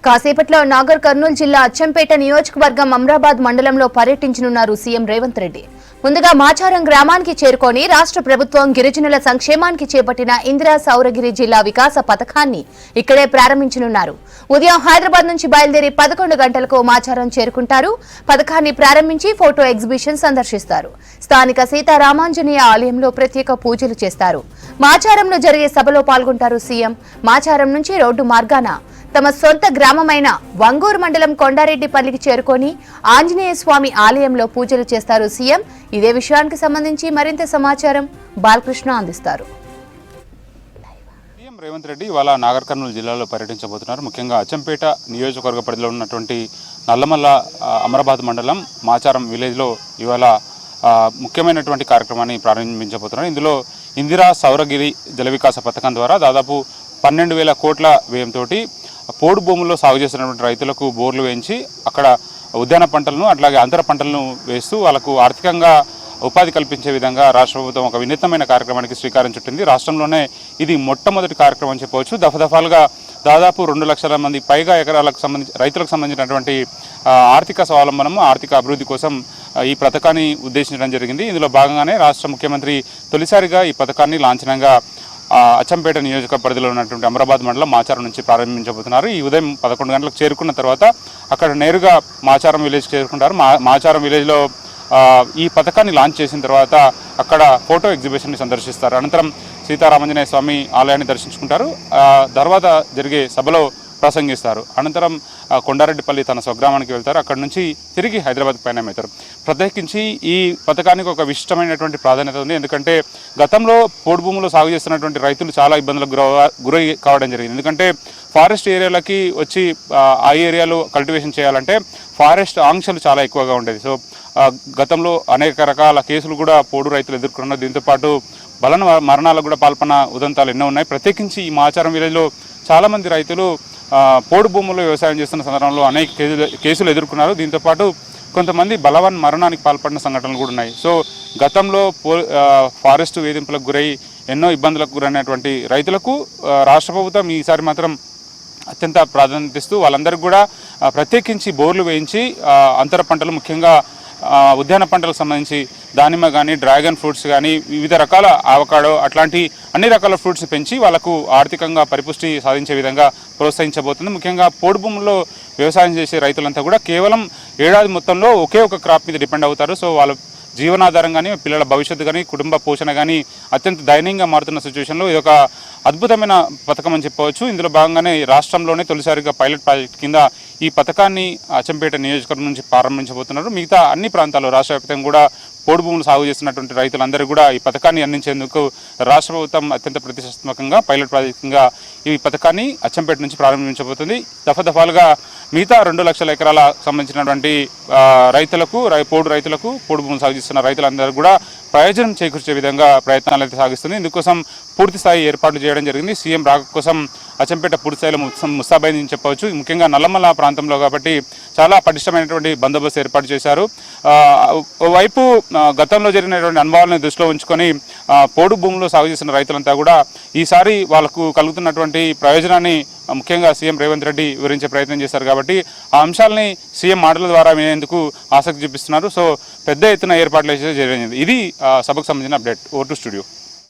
కాసేపట్లో నాగర్ కర్నూలు జిల్లా అచ్చంపేట నియోజకవర్గం అమ్రాబాద్ మండలంలో పర్యటించనున్నారు సీఎం రేవంత్ రెడ్డి. ముందుగా మాచారం గ్రామానికి చేరుకొని రాష్ట్ర ప్రభుత్వం గిరిజనుల సంక్షేమానికి చేపట్టిన ఇందిరా సౌరగిరి జిల్లా వికాస పథకాన్ని ఇక్కడే ప్రారంభించనున్నారు. ఉదయం హైదరాబాద్ నుంచి బయలుదేరి 11 గంటలకు మాచారం చేరుకుంటారు. పథకాన్ని ప్రారంభించి ఫోటో ఎగ్జిబిషన్ సందర్శిస్తారు. స్థానిక సీతారామాంజనేయ ఆలయంలో ప్రత్యేక పూజలు చేస్తారు. మాచారంలో జరిగే సభలో పాల్గొంటారు సీఎం. మాచారం నుంచి రోడ్డు మార్గాన తమ సొంత గ్రామమైన వంగూరు మండలం కొండారెడ్డిపల్లికి చేరుకొని ఆంజనేయ స్వామి ఆలయంలో పూజలు చేస్తారు సీఎం. ఇదే విషయానికి సంబంధించి మరింత సమాచారం బాలకృష్ణ అందిస్తారు. సీఎం రేవంత్ రెడ్డి ఇవాళ నాగర్ కర్నూలు జిల్లాలో పర్యటించబోతున్నారు. ముఖ్యంగా అచ్చంపేట నియోజకవర్గ పరిధిలో ఉన్నటువంటి నల్లమల్ల అమరాబాద్ మండలం మాచారం విలేజ్లో ఇవాళ ముఖ్యమైనటువంటి కార్యక్రమాన్ని ప్రారంభించబోతున్నారు. ఇందులో ఇందిరా సౌరగిరి జల వికాస పథకం ద్వారా దాదాపు 12,000 కోట్ల వ్యయంతో పోడు భూముల్లో సాగు చేస్తున్నటువంటి రైతులకు బోర్లు వేయించి అక్కడ ఉద్యాన పంటలను అట్లాగే అంతర పంటలను వేస్తూ వాళ్ళకు ఆర్థికంగా ఉపాధి కల్పించే విధంగా రాష్ట్ర ప్రభుత్వం ఒక వినూత్నమైన కార్యక్రమానికి శ్రీకారం చుట్టింది. రాష్ట్రంలోనే ఇది మొట్టమొదటి కార్యక్రమం అని చెప్పవచ్చు. దఫాలుగా దాదాపు 2 లక్షల మంది పైగా ఎకరాలకు రైతులకు సంబంధించినటువంటి ఆర్థిక స్వావలంబనము ఆర్థిక అభివృద్ధి కోసం ఈ పథకాన్ని ఉద్దేశించడం జరిగింది. ఇందులో భాగంగానే రాష్ట్ర ముఖ్యమంత్రి తొలిసారిగా ఈ పథకాన్ని లాంఛనంగా అచ్చంపేట నియోజక పరిధిలో ఉన్నటువంటి అమరాబాద్ మండలం మాచారం నుంచి ప్రారంభించబోతున్నారు. ఈ ఉదయం 11 గంటలకు చేరుకున్న తర్వాత అక్కడ నేరుగా మాచారం విలేజ్ చేరుకుంటారు. మాచారం విలేజ్లో ఈ పథకాన్ని లాంచ్ చేసిన తర్వాత అక్కడ ఫోటో ఎగ్జిబిషన్ని సందర్శిస్తారు. అనంతరం సీతారామాంజనేయ స్వామి ఆలయాన్ని దర్శించుకుంటారు. తర్వాత జరిగే సభలో ప్రసంగిస్తారు. అనంతరం కొండారెడ్డిపల్లి తన స్వగ్రామానికి వెళ్తారు. అక్కడ నుంచి తిరిగి హైదరాబాద్ పయనమవుతారు. ప్రత్యేకించి ఈ పథకానికి ఒక విశిష్టమైనటువంటి ప్రాధాన్యత ఉంది. ఎందుకంటే గతంలో పోడు భూములు సాగు చేస్తున్నటువంటి రైతులు చాలా ఇబ్బందులకు గురై కావడం జరిగింది. ఎందుకంటే ఫారెస్ట్ ఏరియాలకి వచ్చి ఆ ఏరియాలో కల్టివేషన్ చేయాలంటే ఫారెస్ట్ ఆంక్షలు చాలా ఎక్కువగా ఉండేది. సో గతంలో అనేక రకాల కేసులు కూడా పోడు రైతులు ఎదుర్కొన్నారు. దీంతోపాటు బలన మరణాలకు కూడా పాల్పన్న ఉదంతాలు ఎన్నో ఉన్నాయి. ప్రత్యేకించి ఈ మాచారం విలేజ్లో చాలామంది రైతులు పోడు భూముల్లో వ్యవసాయం చేస్తున్న సందర్భంలో అనేక కేసులు ఎదుర్కొన్నారు. దీంతోపాటు కొంతమంది బలవన్ మరణానికి పాల్పడిన సంఘటనలు కూడా ఉన్నాయి. సో గతంలో ఫారెస్ట్ వేధింపులకు గురై ఎన్నో ఇబ్బందులకు గురైనటువంటి రైతులకు రాష్ట్ర ప్రభుత్వం ఈసారి మాత్రం అత్యంత ప్రాధాన్యత ఇస్తూ వాళ్ళందరికీ కూడా ప్రత్యేకించి బోర్లు వేయించి అంతర పంటలు ముఖ్యంగా ఉద్యాన పంటలకు సంబంధించి దానిమ్మ కానీ డ్రాగన్ ఫ్రూట్స్ కానీ వివిధ రకాల ఆవకాడో అట్లాంటి అన్ని రకాల ఫ్రూట్స్ పెంచి వాళ్ళకు ఆర్థికంగా పరిపుష్టి సాధించే విధంగా ప్రోత్సహించబోతుంది. ముఖ్యంగా పోడు భూముల్లో వ్యవసాయం చేసే రైతులంతా కూడా కేవలం ఏడాది మొత్తంలో ఒకే ఒక క్రాప్ మీద డిపెండ్ అవుతారు. సో వాళ్ళ జీవనాధారం కానీ పిల్లల భవిష్యత్తు కానీ కుటుంబ పోషణ కానీ అత్యంత దయనీయంగా మారుతున్న సిచ్యువేషన్లో ఇది ఒక అద్భుతమైన పథకం అని చెప్పవచ్చు. ఇందులో భాగంగానే రాష్ట్రంలోనే తొలిసారిగా పైలట్ ప్రాజెక్ట్ కింద ఈ పథకాన్ని అచ్చంపేట నియోజకవర్గం నుంచి ప్రారంభించబోతున్నారు. మిగతా అన్ని ప్రాంతాల్లో రాష్ట్ర వ్యాప్తంగా కూడా పోడు భూములు సాగు చేస్తున్నటువంటి రైతులందరూ కూడా ఈ పథకాన్ని అందించేందుకు రాష్ట్ర ప్రభుత్వం అత్యంత ప్రతిష్టాత్మకంగా పైలట్ ప్రాజెక్టుగా ఈ పథకాన్ని అచ్చంపేట నుంచి ప్రారంభించబోతుంది. దఫాలుగా మిగతా 2 లక్షల ఎకరాల సంబంధించినటువంటి రైతులకు పోడు భూములు సాగు చేస్తున్న రైతులందరూ కూడా ప్రయోజనం చేకూర్చే విధంగా ప్రయత్నాలు అయితే సాగిస్తుంది. ఇందుకోసం పూర్తి స్థాయి ఏర్పాట్లు చేయడం జరిగింది. సీఎం రాక కోసం అచ్చంపేట పూర్తి స్థాయిలో ముస్తాబైందని చెప్పవచ్చు. ముఖ్యంగా నల్లమల్ల ప్రాంతంలో కాబట్టి చాలా పటిష్టమైనటువంటి బందోబస్తు ఏర్పాటు చేశారు. ఓవైపు గతంలో జరిగినటువంటి అనుభవాలను దృష్టిలో ఉంచుకొని పోడు భూముల్లో సాగు చేసిన రైతులంతా కూడా ఈసారి వాళ్ళకు కలుగుతున్నటువంటి ప్రయోజనాన్ని ముఖ్యంగా సీఎం రేవంత్ రెడ్డి వివరించే ప్రయత్నం చేశారు. కాబట్టి ఆ అంశాలని సీఎం మాటల ద్వారా వినేందుకు ఆసక్తి చూపిస్తున్నారు. సో పెద్ద ఎత్తున ఏర్పాట్లు చేసే జరిగింది. ఇది సభకు సంబంధించిన అప్డేట్. Over to studio.